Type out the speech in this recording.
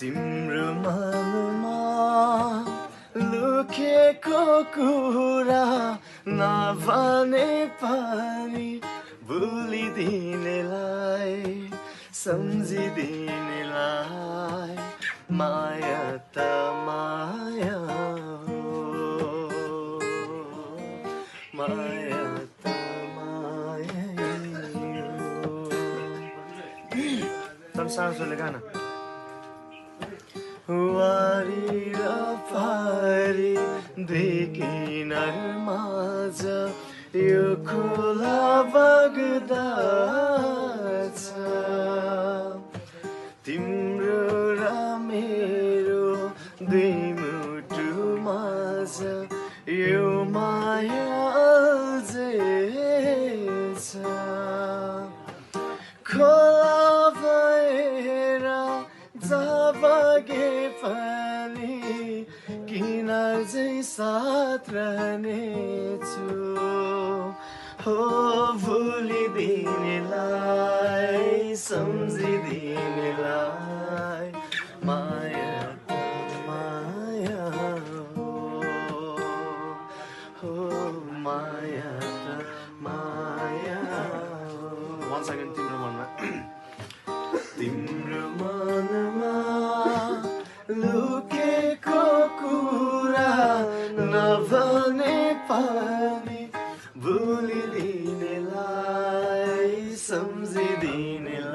तिम्रो मनमा लुकेको कुरा नभने पनि भुलिदिनेलाई सम्झिदिनेलाई माया त माया हो माया त माया हो तर सासुले गाना वारी र पारी दुई किनार माझ यो खोला बग्दछ तिम्रो र मेरो दुई मुटु माझ यो माया अझै छ खोला भएर जाबगे पनि किनार चाहिँ साथ रहनेछु हो भुलिदिनेलाई सम्झिदिनेलाई माया त माया हो माया त माया हो once again तिम्रो मनमा तिम्रो मनमा लुकेको कुरा नभने पनि भुलिदिनेलाई सम्झिदिनेलाई